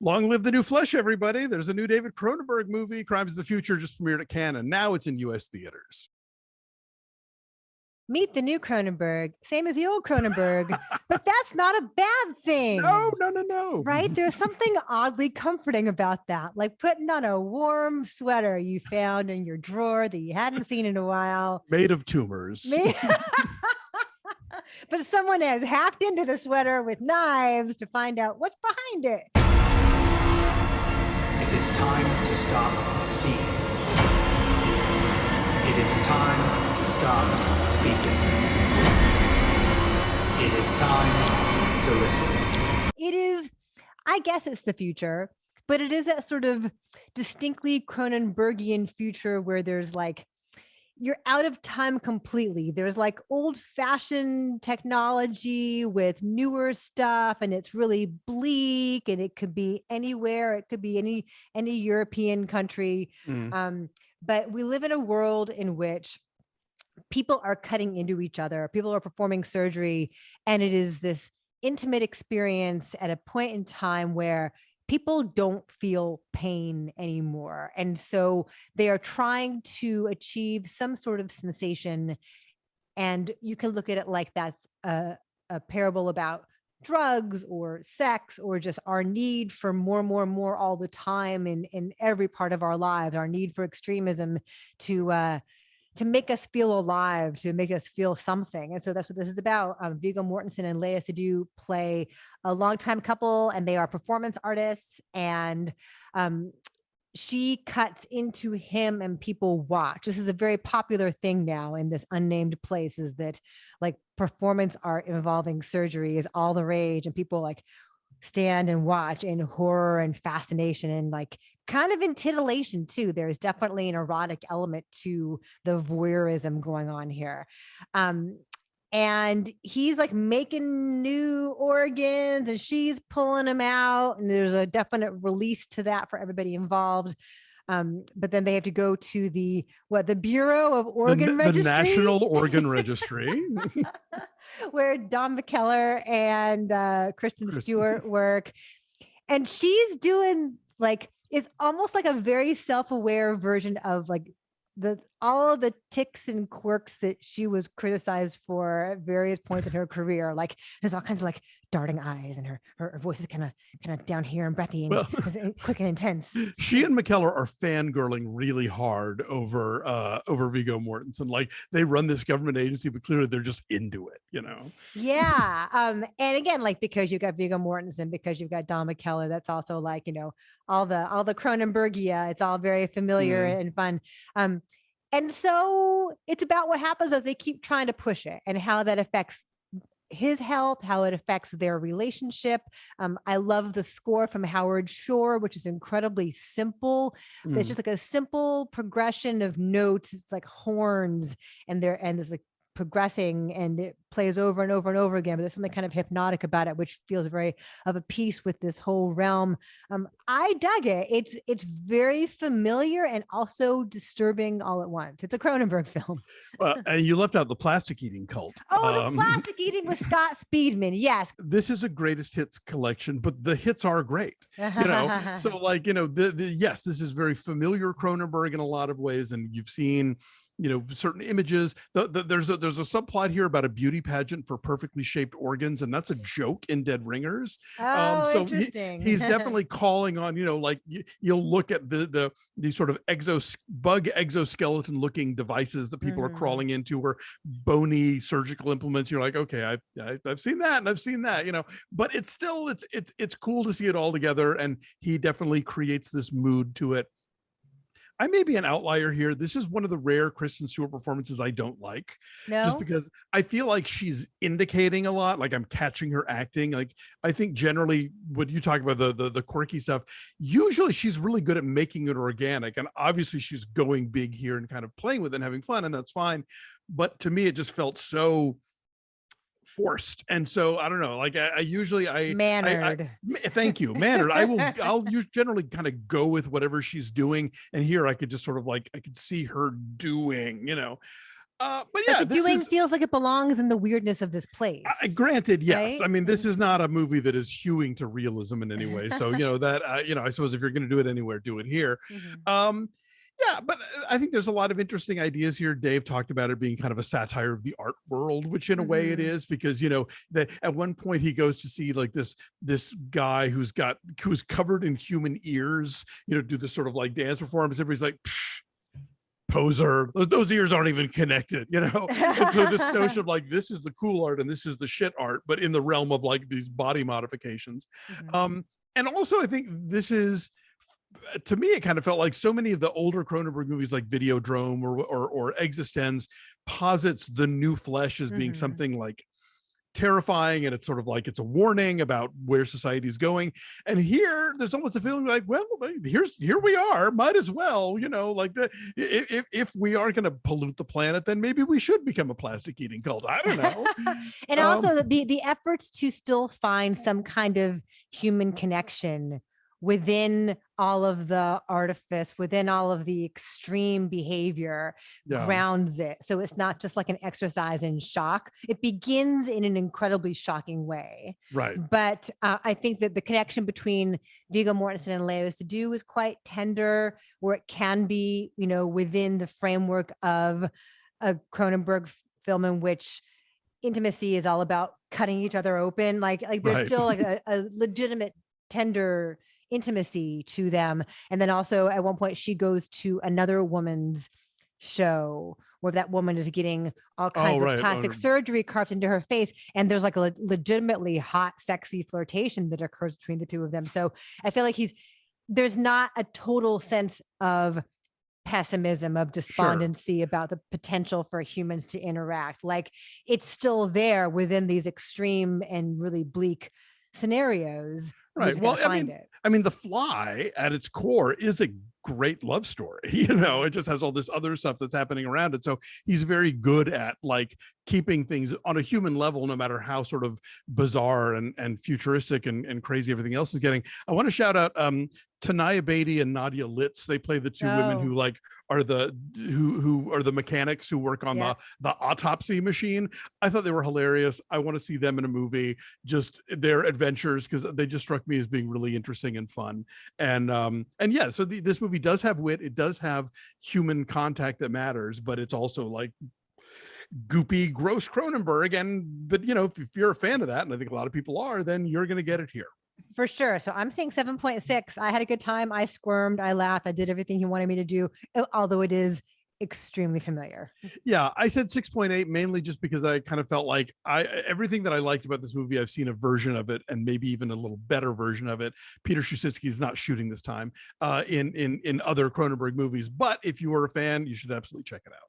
Long live the new flesh, everybody. There's a new David Cronenberg movie, Crimes of the Future, just premiered at Cannes, and now it's in U.S. theaters. Meet the new Cronenberg, same as the old Cronenberg, but that's not a bad thing. No. Right? There's something oddly comforting about that, like putting on a warm sweater you found in your drawer that you hadn't seen in a while. Made of tumors. But someone has hacked into the sweater with knives to find out what's behind it. It is time to stop seeing. It is time to stop speaking. It is time to listen. It is, I guess it's the future, but it is that sort of distinctly Cronenbergian future where there's like, you're out of time completely. There's like old-fashioned technology with newer stuff, and it's really bleak, and it could be anywhere. It could be any European country. But we live in a world in which people are cutting into each other. People are performing surgery, and it is this intimate experience at a point in time where people don't feel pain anymore. And so they are trying to achieve some sort of sensation. And you can look at it like that's a parable about drugs or sex or just our need for more all the time in every part of our lives, our need for extremism to make us feel alive, to make us feel something. And so that's what this is about. Viggo Mortensen and Lea Seydoux play a longtime couple, and they are performance artists. And she cuts into him and people watch. This is a very popular thing now in this unnamed place, is that like performance art involving surgery is all the rage, and people like stand and watch in horror and fascination and like kind of in titillation too. There's definitely an erotic element to the voyeurism going on here. And he's like making new organs and she's pulling them out, and there's a definite release to that for everybody involved. But then they have to go to the Bureau of Organ Registry, the National Organ Registry, where Don McKellar and Kristen Stewart work. And she's doing like, it's almost like a very self-aware version of like all of the tics and quirks that she was criticized for at various points in her career. Like there's all kinds of like darting eyes, and her voice is kind of down here and breathy and quick and intense. She and McKellar are fangirling really hard over Viggo Mortensen. Like they run this government agency, but clearly they're just into it, you know? Yeah. And again, like because you've got Viggo Mortensen, because you've got Don McKellar, that's also like, you know, all the Cronenbergia, it's all very familiar and fun. And so it's about what happens as they keep trying to push it and how that affects his health, how it affects their relationship. I love the score from Howard Shore, which is incredibly simple. It's just like a simple progression of notes. It's like horns, and there's like progressing, and it plays over and over and over again, but there's something kind of hypnotic about it, which feels very of a piece with this whole realm. I dug it. It's very familiar and also disturbing all at once. It's a Cronenberg film. And you left out the plastic eating cult. Oh, the plastic eating with Scott Speedman. Yes. This is a greatest hits collection, but the hits are great. You know, so like, you know, yes, this is very familiar Cronenberg in a lot of ways, and you've seen, you know, certain images. There's a subplot here about a beauty pageant for perfectly shaped organs, and that's a joke in Dead Ringers. So interesting. He's definitely calling on, you know, like you'll look at these sort of bug exoskeleton looking devices that people are crawling into, or bony surgical implements. You're like, okay, I've seen that, and I've seen that, you know, but it's still it's cool to see it all together, and he definitely creates this mood to it. I may be an outlier here. This is one of the rare Kristen Stewart performances I don't like. No? Just because I feel like she's indicating a lot, like I'm catching her acting. Like I think generally when you talk about the quirky stuff, usually she's really good at making it organic. And obviously she's going big here and kind of playing with it and having fun, and that's fine. But to me, it just felt so forced. And so I don't know, like I usually mannered. Thank you, mannered. I'll generally kind of go with whatever she's doing, and here I could just sort of like I could see her doing, you know. But yeah, But the this doing is feels like it belongs in the weirdness of this place. granted, yes. right? I mean, this is not a movie that is hewing to realism in any way. So, that, I suppose if you're going to do it anywhere, do it here. Mhm. Yeah, but I think there's a lot of interesting ideas here. Dave talked about it being kind of a satire of the art world, which in a way it Mhm. is, because that at one point he goes to see like this guy who's covered in human ears, do this sort of like dance performance. Everybody's like, psh, poser, those ears aren't even connected, and so this notion of like, this is the cool art and this is the shit art, but in the realm of like these body modifications. Mhm. And also I think this is, to me, it kind of felt like so many of the older Cronenberg movies like Videodrome or Existenz posits the new flesh as being Mhm. something like terrifying, and it's sort of like it's a warning about where society is going. And here there's almost a feeling like, well, here we are, might as well, like that. If we are going to pollute the planet, then maybe we should become a plastic eating cult. I don't know. And also the efforts to still find some kind of human connection within all of the artifice, within all of the extreme behavior, Yeah. grounds it. So it's not just like an exercise in shock. It begins in an incredibly shocking way. Right. But I think that the connection between Viggo Mortensen and Lea Seydoux is quite tender, where it can be, within the framework of a Cronenberg film in which intimacy is all about cutting each other open. Like there's Right. still like a legitimate, tender intimacy to them. And then also at one point she goes to another woman's show where that woman is getting all kinds right. of plastic surgery carved into her face, and there's like a legitimately hot, sexy flirtation that occurs between the two of them. So I feel like there's not a total sense of pessimism, of despondency about the potential for humans to interact. Like it's still there within these extreme and really bleak scenarios. Right. Well, I mean, The Fly at its core is a great love story. It just has all this other stuff that's happening around it. So he's very good at like keeping things on a human level, no matter how sort of bizarre and futuristic and crazy everything else is getting. I want to shout out Tanaya Beatty and Nadia Litz. They play the two women who like are who are the mechanics who work on the autopsy machine. I thought they were hilarious. I want to see them in a movie, just their adventures, because they just struck me as being really interesting and fun. And yeah, so this movie does have wit. It does have human contact that matters, but it's also like goopy, gross Cronenberg. But if you're a fan of that, and I think a lot of people are, then you're going to get it here. For sure. So I'm saying 7.6. I had a good time. I squirmed. I laughed. I did everything he wanted me to do, although it is extremely familiar. Yeah, I said 6.8 mainly just because I kind of felt like everything that I liked about this movie, I've seen a version of it, and maybe even a little better version of it. Peter Shusitsky is not shooting this time in other Cronenberg movies, but if you were a fan, you should absolutely check it out.